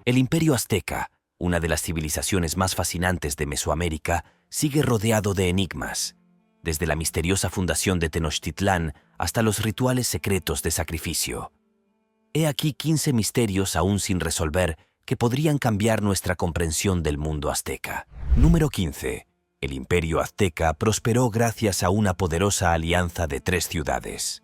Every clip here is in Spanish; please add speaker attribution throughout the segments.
Speaker 1: El Imperio Azteca, una de las civilizaciones más fascinantes de Mesoamérica, sigue rodeado de enigmas, desde la misteriosa fundación de Tenochtitlán hasta los rituales secretos de sacrificio. He aquí 15 misterios aún sin resolver que podrían cambiar nuestra comprensión del mundo azteca. Número 15. El Imperio Azteca prosperó gracias a una poderosa alianza de 3 ciudades.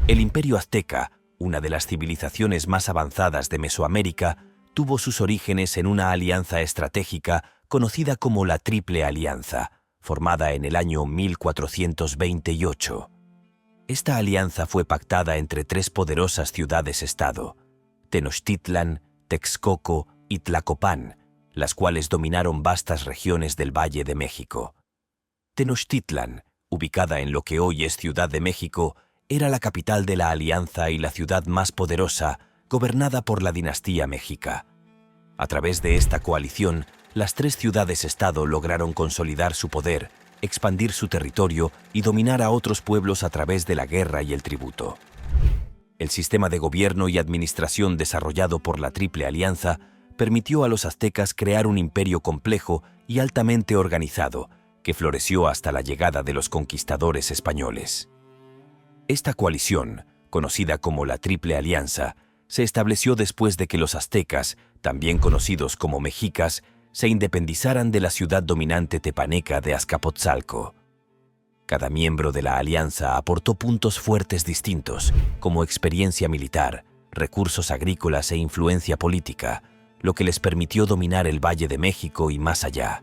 Speaker 1: El Imperio Azteca, una de las civilizaciones más avanzadas de Mesoamérica, tuvo sus orígenes en una alianza estratégica conocida como la Triple Alianza, formada en el año 1428. Esta alianza fue pactada entre 3 poderosas ciudades-estado, Tenochtitlan, Texcoco y Tlacopan, las cuales dominaron vastas regiones del Valle de México. Tenochtitlan, ubicada en lo que hoy es Ciudad de México, era la capital de la alianza y la ciudad más poderosa, gobernada por la dinastía mexica. A través de esta coalición, las 3 ciudades-estado lograron consolidar su poder, expandir su territorio y dominar a otros pueblos a través de la guerra y el tributo. El sistema de gobierno y administración desarrollado por la Triple Alianza permitió a los aztecas crear un imperio complejo y altamente organizado, que floreció hasta la llegada de los conquistadores españoles. Esta coalición, conocida como la Triple Alianza, se estableció después de que los aztecas, también conocidos como mexicas, se independizaran de la ciudad dominante tepaneca de Azcapotzalco. Cada miembro de la alianza aportó puntos fuertes distintos, como experiencia militar, recursos agrícolas e influencia política, lo que les permitió dominar el Valle de México y más allá.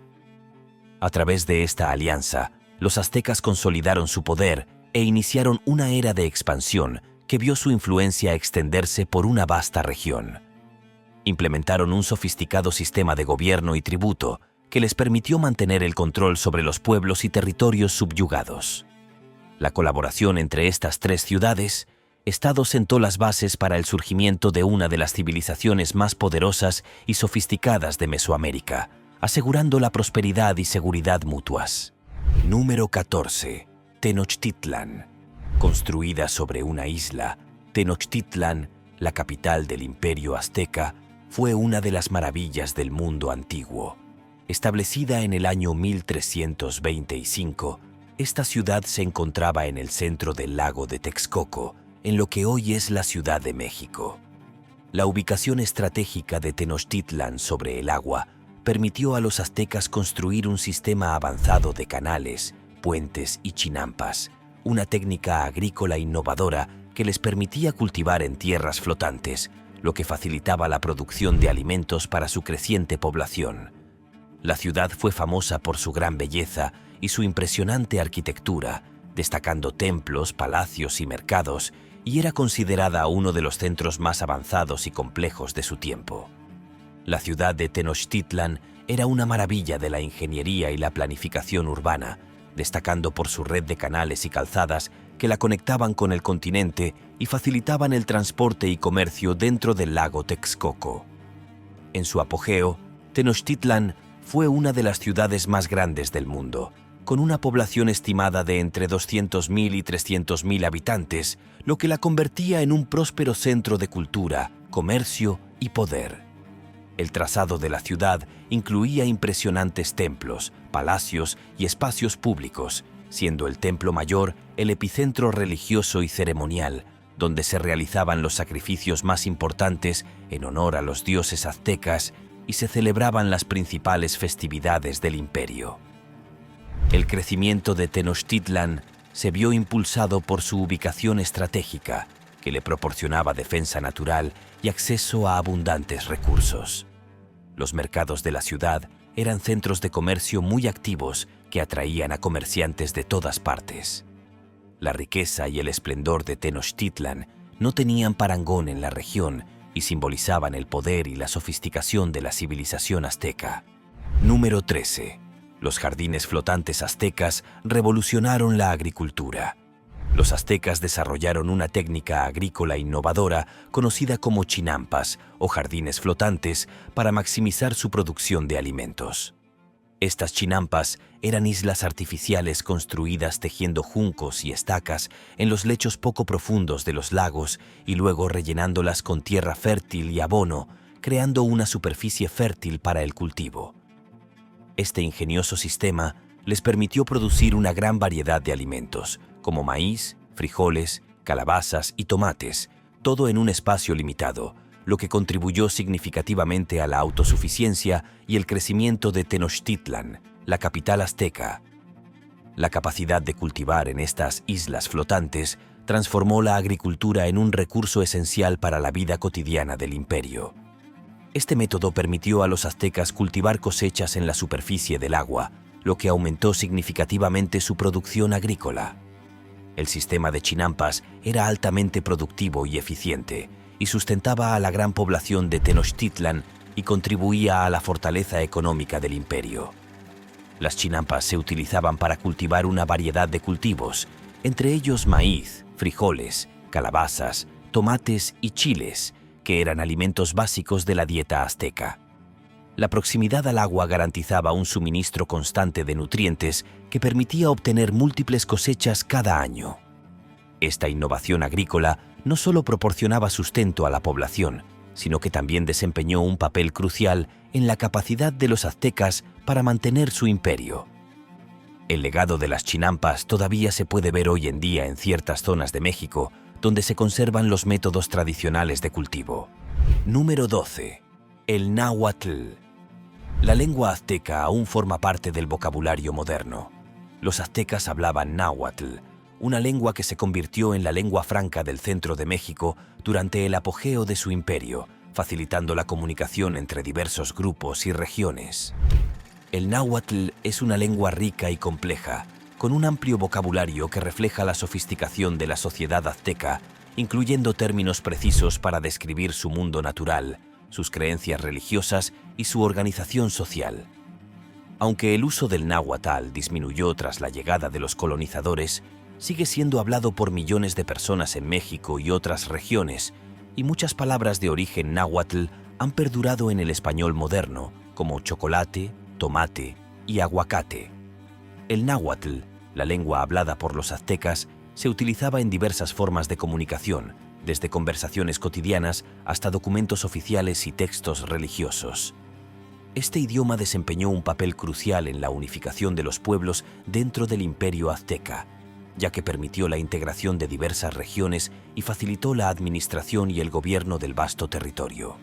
Speaker 1: A través de esta alianza, los aztecas consolidaron su poder e iniciaron una era de expansión que vio su influencia extenderse por una vasta región. Implementaron un sofisticado sistema de gobierno y tributo que les permitió mantener el control sobre los pueblos y territorios subyugados. La colaboración entre estas 3 ciudades-estado sentó las bases para el surgimiento de una de las civilizaciones más poderosas y sofisticadas de Mesoamérica, asegurando la prosperidad y seguridad mutuas. Número 14. Tenochtitlan. Construida sobre una isla, Tenochtitlan, la capital del Imperio Azteca, fue una de las maravillas del mundo antiguo. Establecida en el año 1325, esta ciudad se encontraba en el centro del lago de Texcoco, en lo que hoy es la Ciudad de México. La ubicación estratégica de Tenochtitlan sobre el agua permitió a los aztecas construir un sistema avanzado de canales, puentes y chinampas, una técnica agrícola innovadora que les permitía cultivar en tierras flotantes, lo que facilitaba la producción de alimentos para su creciente población. La ciudad fue famosa por su gran belleza y su impresionante arquitectura, destacando templos, palacios y mercados, y era considerada uno de los centros más avanzados y complejos de su tiempo. La ciudad de Tenochtitlan era una maravilla de la ingeniería y la planificación urbana, destacando por su red de canales y calzadas que la conectaban con el continente y facilitaban el transporte y comercio dentro del lago Texcoco. En su apogeo, Tenochtitlan fue una de las ciudades más grandes del mundo, con una población estimada de entre 200.000 y 300.000 habitantes, lo que la convertía en un próspero centro de cultura, comercio y poder. El trazado de la ciudad incluía impresionantes templos, palacios y espacios públicos, siendo el Templo Mayor el epicentro religioso y ceremonial, donde se realizaban los sacrificios más importantes en honor a los dioses aztecas y se celebraban las principales festividades del imperio. El crecimiento de Tenochtitlan se vio impulsado por su ubicación estratégica, que le proporcionaba defensa natural y acceso a abundantes recursos. Los mercados de la ciudad eran centros de comercio muy activos que atraían a comerciantes de todas partes. La riqueza y el esplendor de Tenochtitlan no tenían parangón en la región y simbolizaban el poder y la sofisticación de la civilización azteca. Número 13. Los jardines flotantes aztecas revolucionaron la agricultura. Los aztecas desarrollaron una técnica agrícola innovadora conocida como chinampas o jardines flotantes para maximizar su producción de alimentos. Estas chinampas eran islas artificiales construidas tejiendo juncos y estacas en los lechos poco profundos de los lagos y luego rellenándolas con tierra fértil y abono creando una superficie fértil para el cultivo. Este ingenioso sistema les permitió producir una gran variedad de alimentos, como maíz, frijoles, calabazas y tomates, todo en un espacio limitado, lo que contribuyó significativamente a la autosuficiencia y el crecimiento de Tenochtitlan, la capital azteca. La capacidad de cultivar en estas islas flotantes transformó la agricultura en un recurso esencial para la vida cotidiana del imperio. Este método permitió a los aztecas cultivar cosechas en la superficie del agua, lo que aumentó significativamente su producción agrícola. El sistema de chinampas era altamente productivo y eficiente, y sustentaba a la gran población de Tenochtitlan y contribuía a la fortaleza económica del imperio. Las chinampas se utilizaban para cultivar una variedad de cultivos, entre ellos maíz, frijoles, calabazas, tomates y chiles, que eran alimentos básicos de la dieta azteca. La proximidad al agua garantizaba un suministro constante de nutrientes que permitía obtener múltiples cosechas cada año. Esta innovación agrícola no solo proporcionaba sustento a la población, sino que también desempeñó un papel crucial en la capacidad de los aztecas para mantener su imperio. El legado de las chinampas todavía se puede ver hoy en día en ciertas zonas de México, donde se conservan los métodos tradicionales de cultivo. Número 12. El náhuatl. La lengua azteca aún forma parte del vocabulario moderno. Los aztecas hablaban náhuatl, una lengua que se convirtió en la lengua franca del centro de México durante el apogeo de su imperio, facilitando la comunicación entre diversos grupos y regiones. El náhuatl es una lengua rica y compleja, con un amplio vocabulario que refleja la sofisticación de la sociedad azteca, incluyendo términos precisos para describir su mundo natural, sus creencias religiosas y su organización social. Aunque el uso del náhuatl disminuyó tras la llegada de los colonizadores, sigue siendo hablado por millones de personas en México y otras regiones, y muchas palabras de origen náhuatl han perdurado en el español moderno, como chocolate, tomate y aguacate. El náhuatl, la lengua hablada por los aztecas, se utilizaba en diversas formas de comunicación, desde conversaciones cotidianas hasta documentos oficiales y textos religiosos. Este idioma desempeñó un papel crucial en la unificación de los pueblos dentro del imperio azteca, ya que permitió la integración de diversas regiones y facilitó la administración y el gobierno del vasto territorio.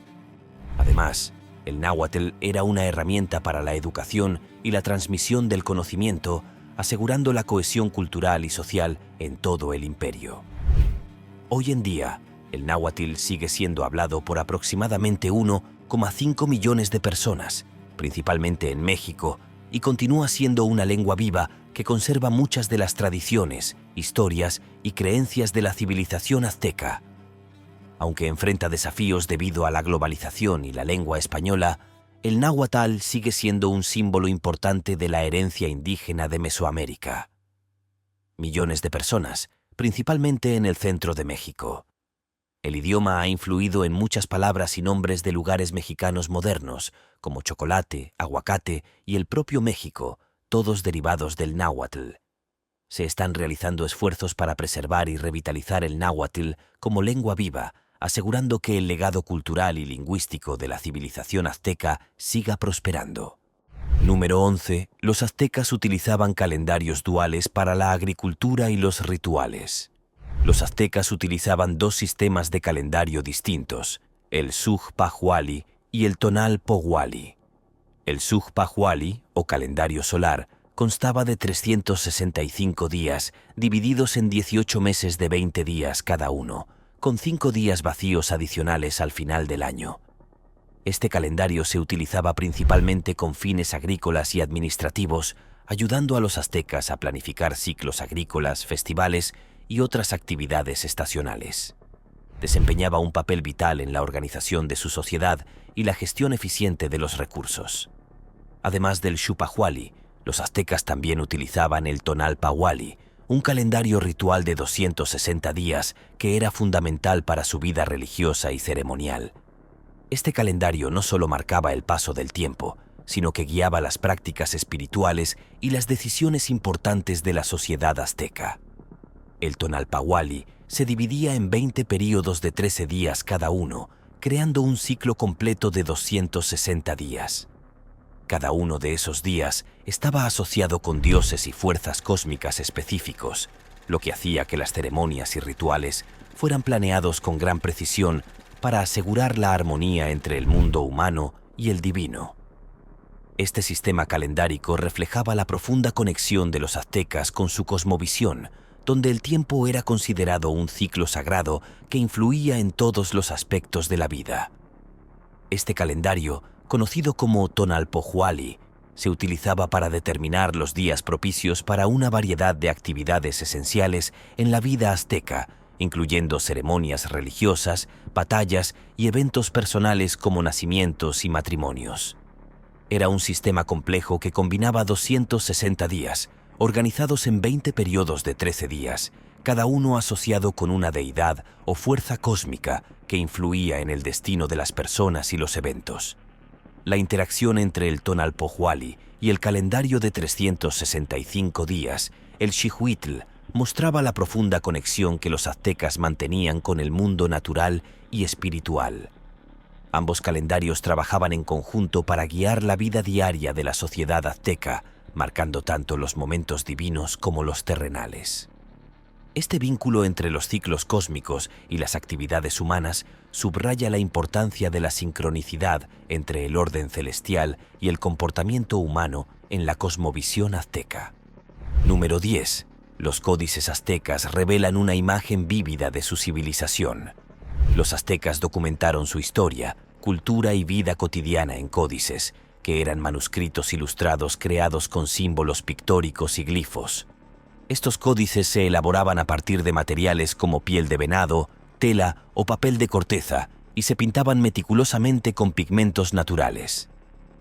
Speaker 1: Además, el náhuatl era una herramienta para la educación y la transmisión del conocimiento, asegurando la cohesión cultural y social en todo el imperio. Hoy en día, el náhuatl sigue siendo hablado por aproximadamente 1,5 millones de personas, principalmente en México, y continúa siendo una lengua viva que conserva muchas de las tradiciones, historias y creencias de la civilización azteca. Aunque enfrenta desafíos debido a la globalización y la lengua española, el náhuatl sigue siendo un símbolo importante de la herencia indígena de Mesoamérica. Millones de personas, principalmente en el centro de México. El idioma ha influido en muchas palabras y nombres de lugares mexicanos modernos, como chocolate, aguacate y el propio México, todos derivados del náhuatl. Se están realizando esfuerzos para preservar y revitalizar el náhuatl como lengua viva, asegurando que el legado cultural y lingüístico de la civilización azteca siga prosperando. Número 11. Los aztecas utilizaban calendarios duales para la agricultura y los rituales. Los aztecas utilizaban dos sistemas de calendario distintos, el Sujpahuali y el Tonalpohualli. El Sujpahuali, o calendario solar, constaba de 365 días, divididos en 18 meses de 20 días cada uno, con 5 días vacíos adicionales al final del año. Este calendario se utilizaba principalmente con fines agrícolas y administrativos, ayudando a los aztecas a planificar ciclos agrícolas, festivales y otras actividades estacionales. Desempeñaba un papel vital en la organización de su sociedad y la gestión eficiente de los recursos. Además del Xiuhpahualli, los aztecas también utilizaban el Tonalpohualli, un calendario ritual de 260 días que era fundamental para su vida religiosa y ceremonial. Este calendario no solo marcaba el paso del tiempo, sino que guiaba las prácticas espirituales y las decisiones importantes de la sociedad azteca. El Tonalpohualli se dividía en 20 períodos de 13 días cada uno, creando un ciclo completo de 260 días. Cada uno de esos días estaba asociado con dioses y fuerzas cósmicas específicos, lo que hacía que las ceremonias y rituales fueran planeados con gran precisión para asegurar la armonía entre el mundo humano y el divino. Este sistema calendárico reflejaba la profunda conexión de los aztecas con su cosmovisión, donde el tiempo era considerado un ciclo sagrado que influía en todos los aspectos de la vida. Este calendario, conocido como Tonalpohualli, se utilizaba para determinar los días propicios para una variedad de actividades esenciales en la vida azteca, incluyendo ceremonias religiosas, batallas y eventos personales como nacimientos y matrimonios. Era un sistema complejo que combinaba 260 días, organizados en 20 periodos de 13 días, cada uno asociado con una deidad o fuerza cósmica que influía en el destino de las personas y los eventos. La interacción entre el Tonalpohualli y el calendario de 365 días, el Xihuitl, mostraba la profunda conexión que los aztecas mantenían con el mundo natural y espiritual. Ambos calendarios trabajaban en conjunto para guiar la vida diaria de la sociedad azteca, marcando tanto los momentos divinos como los terrenales. Este vínculo entre los ciclos cósmicos y las actividades humanas subraya la importancia de la sincronicidad entre el orden celestial y el comportamiento humano en la cosmovisión azteca. Número 10. Los códices aztecas revelan una imagen vívida de su civilización. Los aztecas documentaron su historia, cultura y vida cotidiana en códices, que eran manuscritos ilustrados creados con símbolos pictóricos y glifos. Estos códices se elaboraban a partir de materiales como piel de venado, tela o papel de corteza y se pintaban meticulosamente con pigmentos naturales.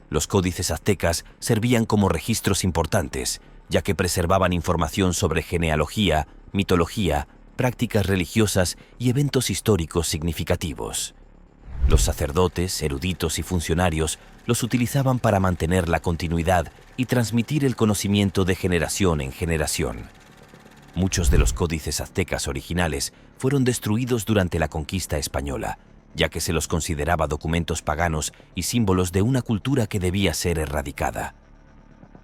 Speaker 1: Los códices aztecas servían como registros importantes, ya que preservaban información sobre genealogía, mitología, prácticas religiosas y eventos históricos significativos. Los sacerdotes, eruditos y funcionarios los utilizaban para mantener la continuidad y transmitir el conocimiento de generación en generación. Muchos de los códices aztecas originales fueron destruidos durante la conquista española, ya que se los consideraba documentos paganos y símbolos de una cultura que debía ser erradicada.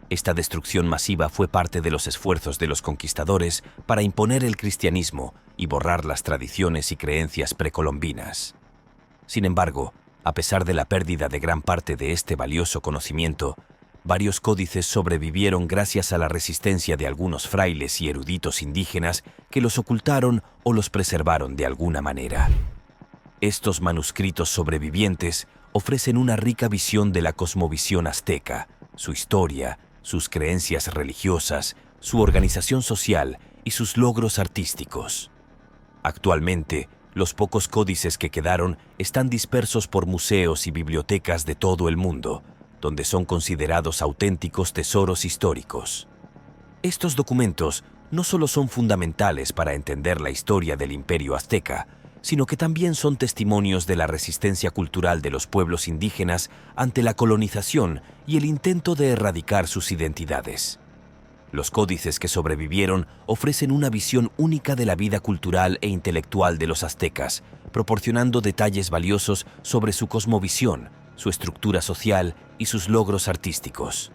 Speaker 1: Esta destrucción masiva fue parte de los esfuerzos de los conquistadores para imponer el cristianismo y borrar las tradiciones y creencias precolombinas. Sin embargo, a pesar de la pérdida de gran parte de este valioso conocimiento, varios códices sobrevivieron gracias a la resistencia de algunos frailes y eruditos indígenas que los ocultaron o los preservaron de alguna manera. Estos manuscritos sobrevivientes ofrecen una rica visión de la cosmovisión azteca, su historia, sus creencias religiosas, su organización social y sus logros artísticos. Actualmente, los pocos códices que quedaron están dispersos por museos y bibliotecas de todo el mundo, donde son considerados auténticos tesoros históricos. Estos documentos no solo son fundamentales para entender la historia del Imperio Azteca, sino que también son testimonios de la resistencia cultural de los pueblos indígenas ante la colonización y el intento de erradicar sus identidades. Los códices que sobrevivieron ofrecen una visión única de la vida cultural e intelectual de los aztecas, proporcionando detalles valiosos sobre su cosmovisión, su estructura social y sus logros artísticos.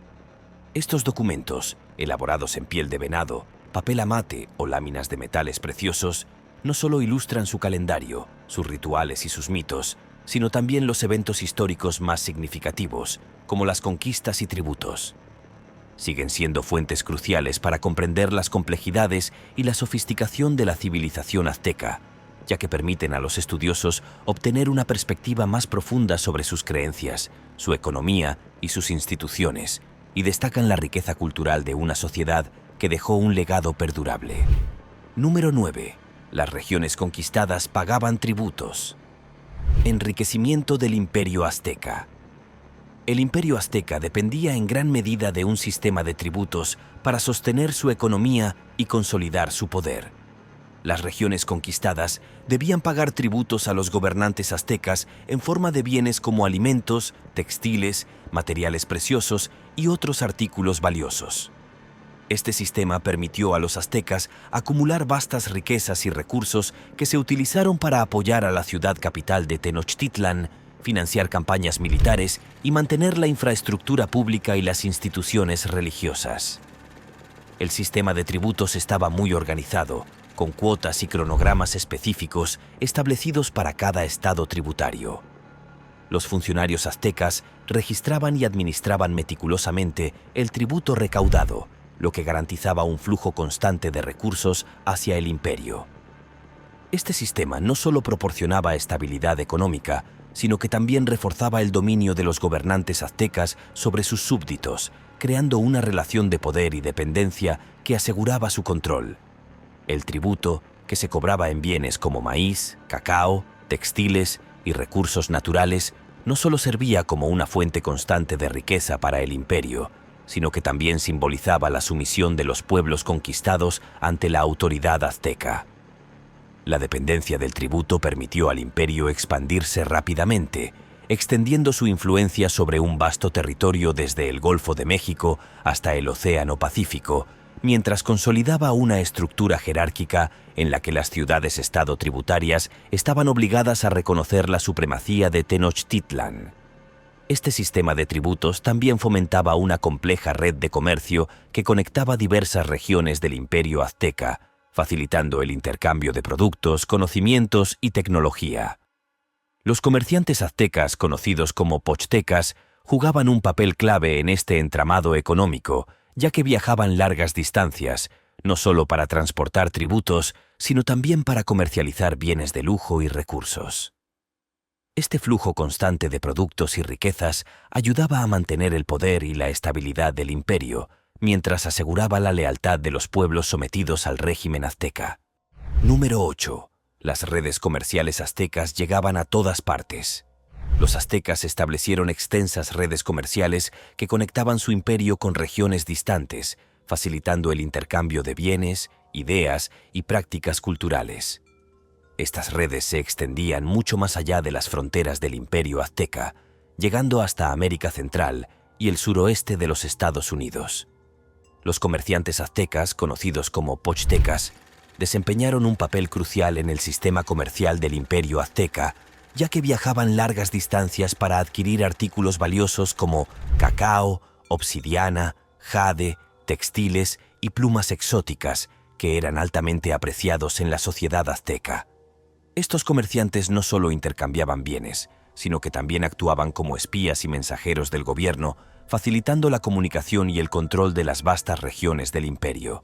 Speaker 1: Estos documentos, elaborados en piel de venado, papel amate o láminas de metales preciosos, no solo ilustran su calendario, sus rituales y sus mitos, sino también los eventos históricos más significativos, como las conquistas y tributos. Siguen siendo fuentes cruciales para comprender las complejidades y la sofisticación de la civilización azteca, ya que permiten a los estudiosos obtener una perspectiva más profunda sobre sus creencias, su economía y sus instituciones, y destacan la riqueza cultural de una sociedad que dejó un legado perdurable. Número 9. Las regiones conquistadas pagaban tributos. Enriquecimiento del Imperio Azteca. El Imperio Azteca dependía en gran medida de un sistema de tributos para sostener su economía y consolidar su poder. Las regiones conquistadas debían pagar tributos a los gobernantes aztecas en forma de bienes como alimentos, textiles, materiales preciosos y otros artículos valiosos. Este sistema permitió a los aztecas acumular vastas riquezas y recursos que se utilizaron para apoyar a la ciudad capital de Tenochtitlan, financiar campañas militares y mantener la infraestructura pública y las instituciones religiosas. El sistema de tributos estaba muy organizado, con cuotas y cronogramas específicos establecidos para cada estado tributario. Los funcionarios aztecas registraban y administraban meticulosamente el tributo recaudado, lo que garantizaba un flujo constante de recursos hacia el imperio. Este sistema no solo proporcionaba estabilidad económica, sino que también reforzaba el dominio de los gobernantes aztecas sobre sus súbditos, creando una relación de poder y dependencia que aseguraba su control. El tributo, que se cobraba en bienes como maíz, cacao, textiles y recursos naturales, no solo servía como una fuente constante de riqueza para el imperio, sino que también simbolizaba la sumisión de los pueblos conquistados ante la autoridad azteca. La dependencia del tributo permitió al imperio expandirse rápidamente, extendiendo su influencia sobre un vasto territorio desde el Golfo de México hasta el Océano Pacífico, mientras consolidaba una estructura jerárquica en la que las ciudades-estado tributarias estaban obligadas a reconocer la supremacía de Tenochtitlan. Este sistema de tributos también fomentaba una compleja red de comercio que conectaba diversas regiones del imperio azteca, facilitando el intercambio de productos, conocimientos y tecnología. Los comerciantes aztecas, conocidos como pochtecas, jugaban un papel clave en este entramado económico, ya que viajaban largas distancias, no solo para transportar tributos, sino también para comercializar bienes de lujo y recursos. Este flujo constante de productos y riquezas ayudaba a mantener el poder y la estabilidad del imperio, mientras aseguraba la lealtad de los pueblos sometidos al régimen azteca. Número 8. Las redes comerciales aztecas llegaban a todas partes. Los aztecas establecieron extensas redes comerciales que conectaban su imperio con regiones distantes, facilitando el intercambio de bienes, ideas y prácticas culturales. Estas redes se extendían mucho más allá de las fronteras del imperio azteca, llegando hasta América Central y el suroeste de los Estados Unidos. Los comerciantes aztecas, conocidos como pochtecas, desempeñaron un papel crucial en el sistema comercial del imperio azteca, ya que viajaban largas distancias para adquirir artículos valiosos como cacao, obsidiana, jade, textiles y plumas exóticas, que eran altamente apreciados en la sociedad azteca. Estos comerciantes no solo intercambiaban bienes, sino que también actuaban como espías y mensajeros del gobierno, facilitando la comunicación y el control de las vastas regiones del imperio.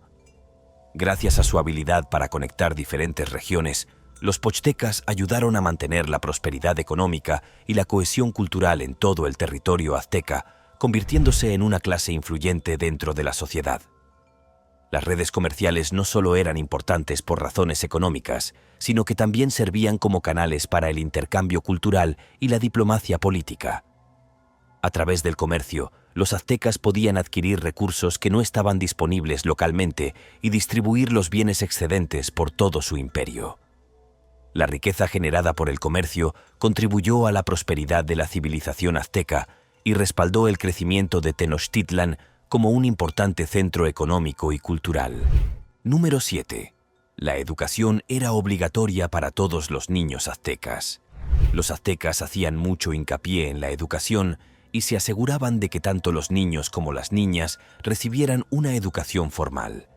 Speaker 1: Gracias a su habilidad para conectar diferentes regiones, los pochtecas ayudaron a mantener la prosperidad económica y la cohesión cultural en todo el territorio azteca, convirtiéndose en una clase influyente dentro de la sociedad. Las redes comerciales no solo eran importantes por razones económicas, sino que también servían como canales para el intercambio cultural y la diplomacia política. A través del comercio, los aztecas podían adquirir recursos que no estaban disponibles localmente y distribuir los bienes excedentes por todo su imperio. La riqueza generada por el comercio contribuyó a la prosperidad de la civilización azteca y respaldó el crecimiento de Tenochtitlan como un importante centro económico y cultural. Número 7. La educación era obligatoria para todos los niños aztecas. Los aztecas hacían mucho hincapié en la educación y se aseguraban de que tanto los niños como las niñas recibieran una educación formal.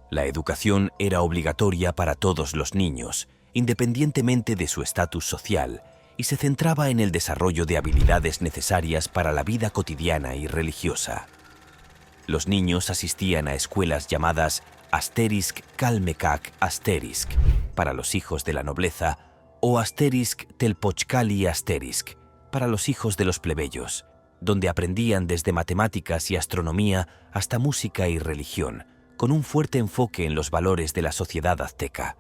Speaker 1: La educación era obligatoria para todos los niños, independientemente de su estatus social, y se centraba en el desarrollo de habilidades necesarias para la vida cotidiana y religiosa. Los niños asistían a escuelas llamadas Asterisk Calmecac Asterisk, para los hijos de la nobleza, o Asterisk Telpochcali Asterisk, para los hijos de los plebeyos, donde aprendían desde matemáticas y astronomía hasta música y religión, con un fuerte enfoque en los valores de la sociedad azteca.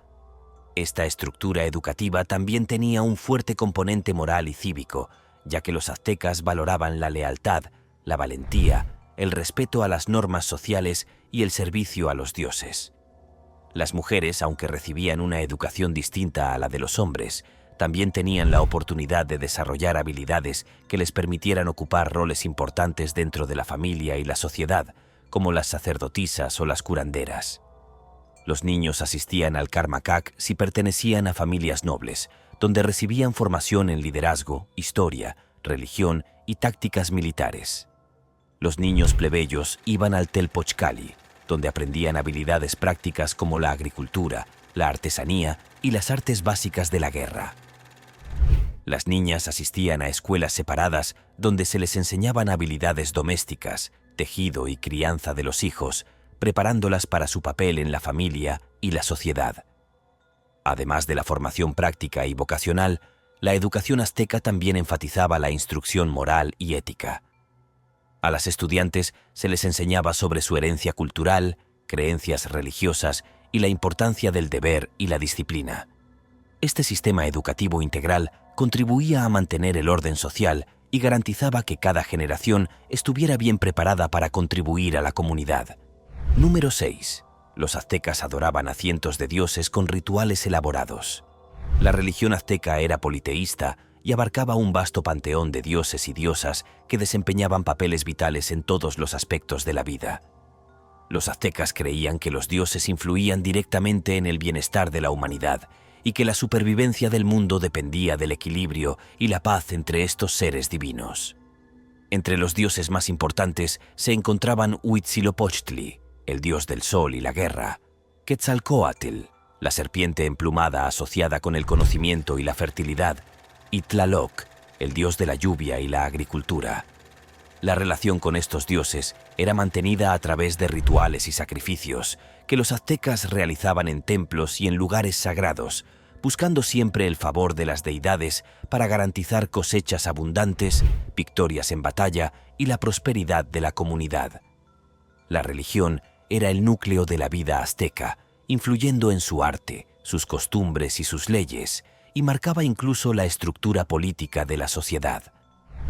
Speaker 1: Esta estructura educativa también tenía un fuerte componente moral y cívico, ya que los aztecas valoraban la lealtad, la valentía, el respeto a las normas sociales y el servicio a los dioses. Las mujeres, aunque recibían una educación distinta a la de los hombres, también tenían la oportunidad de desarrollar habilidades que les permitieran ocupar roles importantes dentro de la familia y la sociedad, como las sacerdotisas o las curanderas. Los niños asistían al Karmakak si pertenecían a familias nobles, donde recibían formación en liderazgo, historia, religión y tácticas militares. Los niños plebeyos iban al Telpochcali, donde aprendían habilidades prácticas como la agricultura, la artesanía y las artes básicas de la guerra. Las niñas asistían a escuelas separadas donde se les enseñaban habilidades domésticas, tejido y crianza de los hijos, preparándolas para su papel en la familia y la sociedad. Además de la formación práctica y vocacional, la educación azteca también enfatizaba la instrucción moral y ética. A las estudiantes se les enseñaba sobre su herencia cultural, creencias religiosas y la importancia del deber y la disciplina. Este sistema educativo integral contribuía a mantener el orden social y garantizaba que cada generación estuviera bien preparada para contribuir a la comunidad. Número 6. Los aztecas adoraban a cientos de dioses con rituales elaborados. La religión azteca era politeísta y abarcaba un vasto panteón de dioses y diosas que desempeñaban papeles vitales en todos los aspectos de la vida. Los aztecas creían que los dioses influían directamente en el bienestar de la humanidad y que la supervivencia del mundo dependía del equilibrio y la paz entre estos seres divinos. Entre los dioses más importantes se encontraban Huitzilopochtli, el dios del sol y la guerra; Quetzalcóatl, la serpiente emplumada asociada con el conocimiento y la fertilidad; y Tlaloc, el dios de la lluvia y la agricultura. La relación con estos dioses era mantenida a través de rituales y sacrificios que los aztecas realizaban en templos y en lugares sagrados, buscando siempre el favor de las deidades para garantizar cosechas abundantes, victorias en batalla y la prosperidad de la comunidad. La religión era el núcleo de la vida azteca, influyendo en su arte, sus costumbres y sus leyes, y marcaba incluso la estructura política de la sociedad.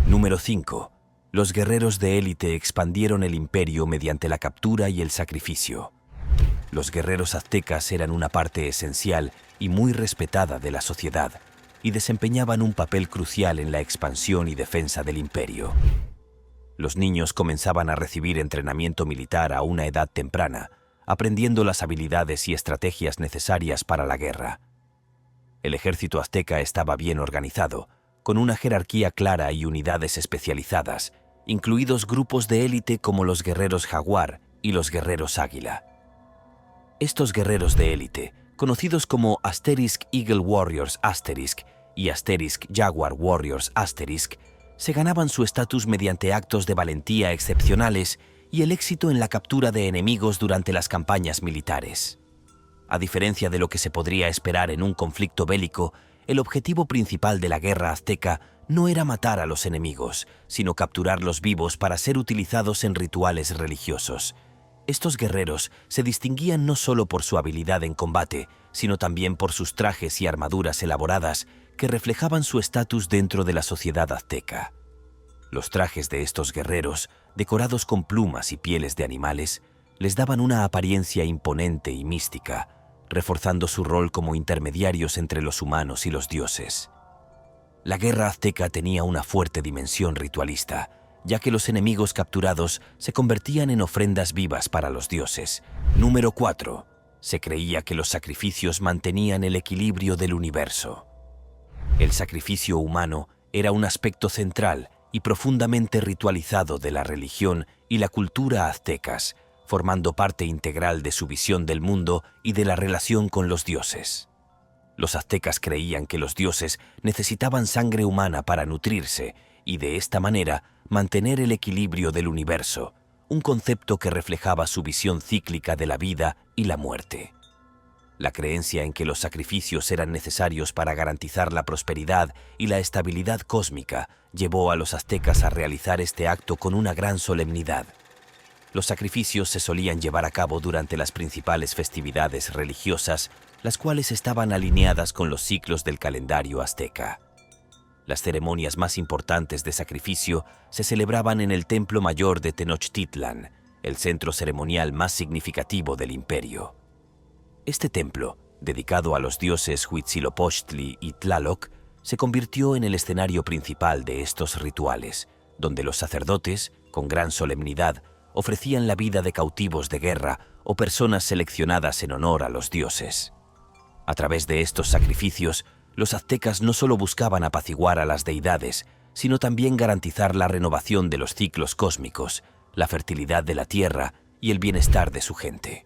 Speaker 1: Número 5. Los guerreros de élite expandieron el imperio mediante la captura y el sacrificio. Los guerreros aztecas eran una parte esencial y muy respetada de la sociedad, y desempeñaban un papel crucial en la expansión y defensa del imperio. Los niños comenzaban a recibir entrenamiento militar a una edad temprana, aprendiendo las habilidades y estrategias necesarias para la guerra. El ejército azteca estaba bien organizado, con una jerarquía clara y unidades especializadas, incluidos grupos de élite como los guerreros jaguar y los guerreros águila. Estos guerreros de élite, conocidos como Asterisk Eagle Warriors Asterisk y Asterisk Jaguar Warriors Asterisk, se ganaban su estatus mediante actos de valentía excepcionales y el éxito en la captura de enemigos durante las campañas militares. A diferencia de lo que se podría esperar en un conflicto bélico, el objetivo principal de la guerra azteca no era matar a los enemigos, sino capturarlos vivos para ser utilizados en rituales religiosos. Estos guerreros se distinguían no solo por su habilidad en combate, sino también por sus trajes y armaduras elaboradas que reflejaban su estatus dentro de la sociedad azteca. Los trajes de estos guerreros, decorados con plumas y pieles de animales, les daban una apariencia imponente y mística, reforzando su rol como intermediarios entre los humanos y los dioses. La guerra azteca tenía una fuerte dimensión ritualista, ya que los enemigos capturados se convertían en ofrendas vivas para los dioses. Número 4. Se creía que los sacrificios mantenían el equilibrio del universo. El sacrificio humano era un aspecto central y profundamente ritualizado de la religión y la cultura aztecas, formando parte integral de su visión del mundo y de la relación con los dioses. Los aztecas creían que los dioses necesitaban sangre humana para nutrirse y de esta manera mantener el equilibrio del universo, un concepto que reflejaba su visión cíclica de la vida y la muerte. La creencia en que los sacrificios eran necesarios para garantizar la prosperidad y la estabilidad cósmica llevó a los aztecas a realizar este acto con una gran solemnidad. Los sacrificios se solían llevar a cabo durante las principales festividades religiosas, las cuales estaban alineadas con los ciclos del calendario azteca. Las ceremonias más importantes de sacrificio se celebraban en el Templo Mayor de Tenochtitlan, el centro ceremonial más significativo del imperio. Este templo, dedicado a los dioses Huitzilopochtli y Tlaloc, se convirtió en el escenario principal de estos rituales, donde los sacerdotes, con gran solemnidad, ofrecían la vida de cautivos de guerra o personas seleccionadas en honor a los dioses. A través de estos sacrificios, los aztecas no solo buscaban apaciguar a las deidades, sino también garantizar la renovación de los ciclos cósmicos, la fertilidad de la tierra y el bienestar de su gente.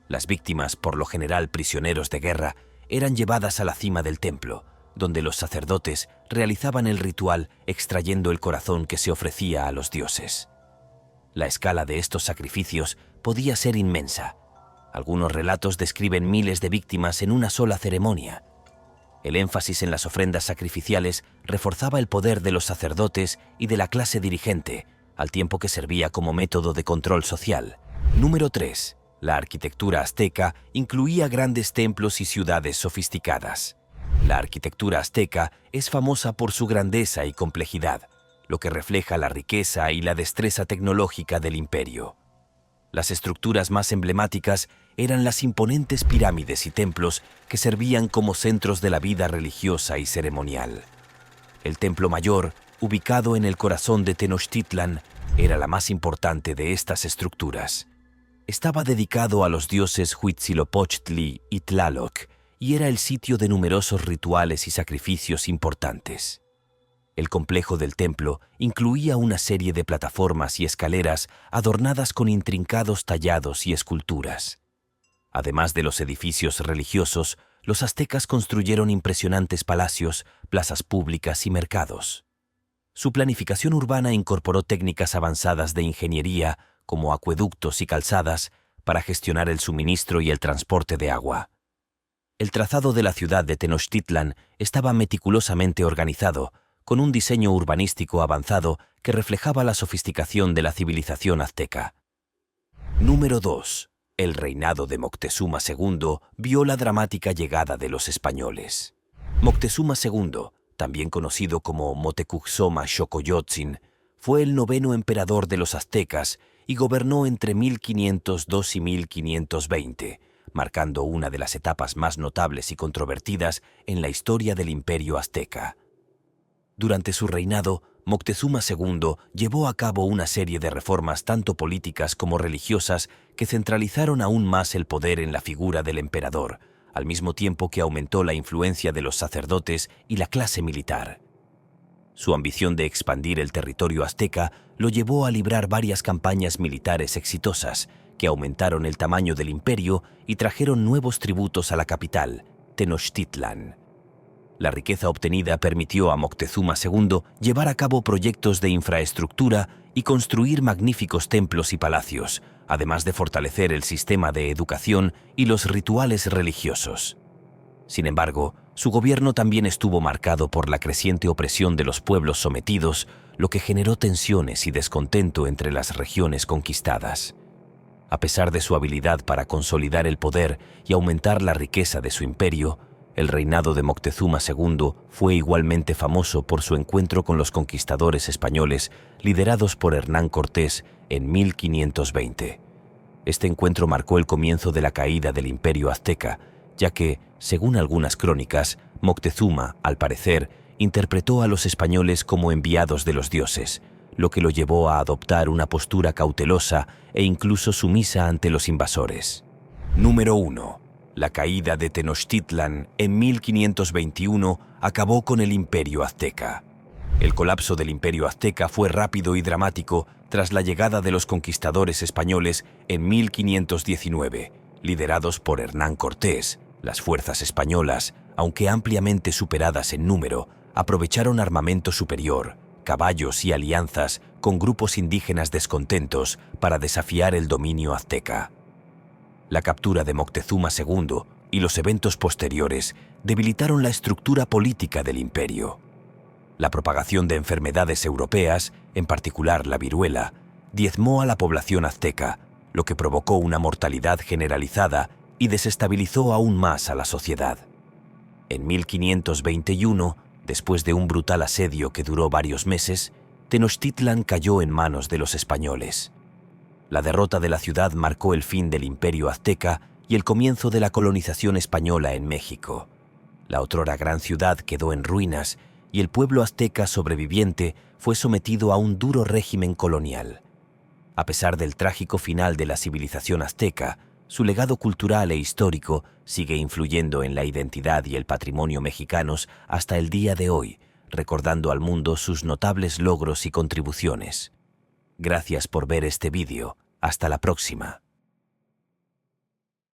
Speaker 1: Las víctimas, por lo general prisioneros de guerra, eran llevadas a la cima del templo, donde los sacerdotes realizaban el ritual extrayendo el corazón que se ofrecía a los dioses. La escala de estos sacrificios podía ser inmensa. Algunos relatos describen miles de víctimas en una sola ceremonia. El énfasis en las ofrendas sacrificiales reforzaba el poder de los sacerdotes y de la clase dirigente, al tiempo que servía como método de control social. Número 3. La arquitectura azteca incluía grandes templos y ciudades sofisticadas. La arquitectura azteca es famosa por su grandeza y complejidad, lo que refleja la riqueza y la destreza tecnológica del imperio. Las estructuras más emblemáticas eran las imponentes pirámides y templos que servían como centros de la vida religiosa y ceremonial. El templo mayor, ubicado en el corazón de Tenochtitlan, era la más importante de estas estructuras. Estaba dedicado a los dioses Huitzilopochtli y Tlaloc y era el sitio de numerosos rituales y sacrificios importantes. El complejo del templo incluía una serie de plataformas y escaleras adornadas con intrincados tallados y esculturas. Además de los edificios religiosos, los aztecas construyeron impresionantes palacios, plazas públicas y mercados. Su planificación urbana incorporó técnicas avanzadas de ingeniería, como acueductos y calzadas, para gestionar el suministro y el transporte de agua. El trazado de la ciudad de Tenochtitlan estaba meticulosamente organizado, con un diseño urbanístico avanzado que reflejaba la sofisticación de la civilización azteca. Número 2. El reinado de Moctezuma II vio la dramática llegada de los españoles. Moctezuma II, también conocido como Motecuhzoma Xocoyotzin, fue el 9º emperador de los aztecas y gobernó entre 1502 y 1520, marcando una de las etapas más notables y controvertidas en la historia del imperio azteca. Durante su reinado, Moctezuma II llevó a cabo una serie de reformas tanto políticas como religiosas que centralizaron aún más el poder en la figura del emperador, al mismo tiempo que aumentó la influencia de los sacerdotes y la clase militar. Su ambición de expandir el territorio azteca lo llevó a librar varias campañas militares exitosas que aumentaron el tamaño del imperio y trajeron nuevos tributos a la capital, Tenochtitlan. La riqueza obtenida permitió a Moctezuma II llevar a cabo proyectos de infraestructura y construir magníficos templos y palacios, además de fortalecer el sistema de educación y los rituales religiosos. Sin embargo, su gobierno también estuvo marcado por la creciente opresión de los pueblos sometidos, lo que generó tensiones y descontento entre las regiones conquistadas. A pesar de su habilidad para consolidar el poder y aumentar la riqueza de su imperio, el reinado de Moctezuma II fue igualmente famoso por su encuentro con los conquistadores españoles liderados por Hernán Cortés en 1520. Este encuentro marcó el comienzo de la caída del imperio azteca, ya que, según algunas crónicas, Moctezuma, al parecer, interpretó a los españoles como enviados de los dioses, lo que lo llevó a adoptar una postura cautelosa e incluso sumisa ante los invasores. Número 1. La caída de Tenochtitlan en 1521 acabó con el imperio azteca. El colapso del imperio azteca fue rápido y dramático tras la llegada de los conquistadores españoles en 1519, liderados por Hernán Cortés. Las fuerzas españolas, aunque ampliamente superadas en número, aprovecharon armamento superior, caballos y alianzas con grupos indígenas descontentos para desafiar el dominio azteca. La captura de Moctezuma II y los eventos posteriores debilitaron la estructura política del imperio. La propagación de enfermedades europeas, en particular la viruela, diezmó a la población azteca, lo que provocó una mortalidad generalizada y desestabilizó aún más a la sociedad. En 1521, después de un brutal asedio que duró varios meses, Tenochtitlan cayó en manos de los españoles. La derrota de la ciudad marcó el fin del imperio azteca y el comienzo de la colonización española en México. La otrora gran ciudad quedó en ruinas y el pueblo azteca sobreviviente fue sometido a un duro régimen colonial. A pesar del trágico final de la civilización azteca, su legado cultural e histórico sigue influyendo en la identidad y el patrimonio mexicanos hasta el día de hoy, recordando al mundo sus notables logros y contribuciones. Gracias por ver este vídeo. Hasta la próxima.